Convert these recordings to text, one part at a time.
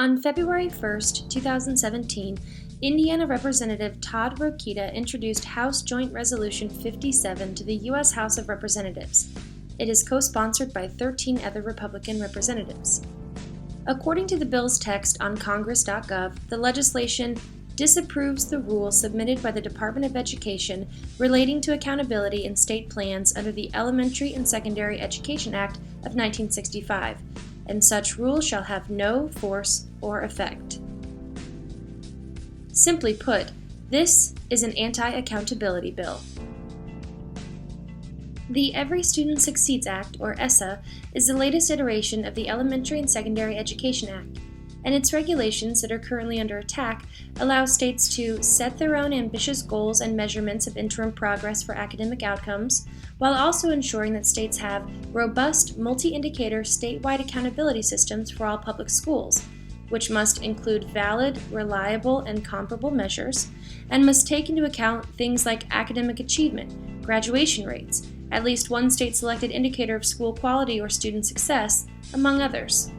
On February 1, 2017, Indiana Representative Todd Rokita introduced House Joint Resolution 57 to the U.S. House of Representatives. It is co-sponsored by 13 other Republican representatives. According to the bill's text on Congress.gov, the legislation disapproves the rule submitted by the Department of Education relating to accountability in state plans under the Elementary and Secondary Education Act of 1965, and such rule shall have no force or effect. Simply put, this is an anti-accountability bill. The Every Student Succeeds Act, or ESSA, is the latest iteration of the Elementary and Secondary Education Act, and its regulations that are currently under attack allow states to set their own ambitious goals and measurements of interim progress for academic outcomes, while also ensuring that states have robust, multi-indicator statewide accountability systems for all public schools, which must include valid, reliable, and comparable measures, and must take into account things like academic achievement, graduation rates, at least one state-selected indicator of school quality or student success, among others.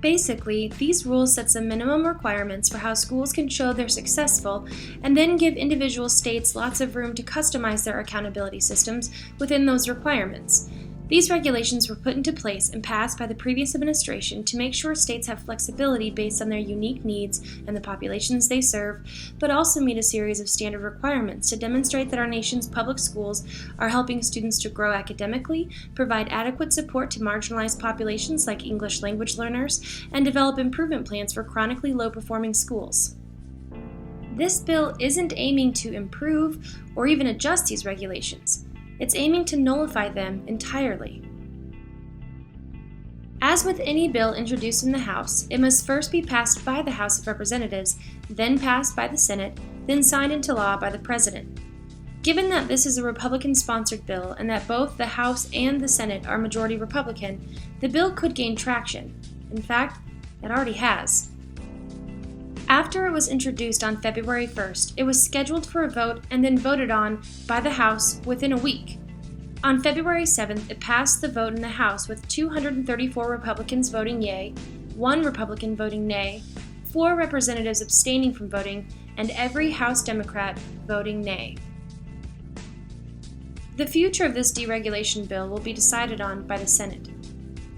Basically, these rules set some minimum requirements for how schools can show they're successful, and then give individual states lots of room to customize their accountability systems within those requirements. These regulations were put into place and passed by the previous administration to make sure states have flexibility based on their unique needs and the populations they serve, but also meet a series of standard requirements to demonstrate that our nation's public schools are helping students to grow academically, provide adequate support to marginalized populations like English language learners, and develop improvement plans for chronically low-performing schools. This bill isn't aiming to improve or even adjust these regulations. It's aiming to nullify them entirely. As with any bill introduced in the House, it must first be passed by the House of Representatives, then passed by the Senate, then signed into law by the President. Given that this is a Republican-sponsored bill and that both the House and the Senate are majority Republican, the bill could gain traction. In fact, it already has. After it was introduced on February 1st, it was scheduled for a vote and then voted on by the House within a week. On February 7th, it passed the vote in the House with 234 Republicans voting yea, 1 Republican voting nay, 4 representatives abstaining from voting, and every House Democrat voting nay. The future of this deregulation bill will be decided on by the Senate.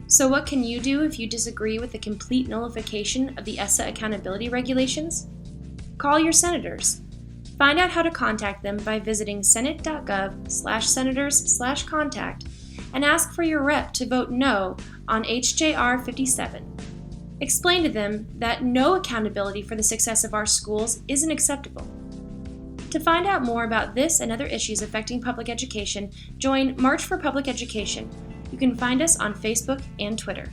So what can you do if you disagree with the complete nullification of the ESSA accountability regulations? Call your senators. Find out how to contact them by visiting senate.gov/senators/contact and ask for your rep to vote no on HJR 57. Explain to them that no accountability for the success of our schools isn't acceptable. To find out more about this and other issues affecting public education, join March for Public Education. You can find us on Facebook and Twitter.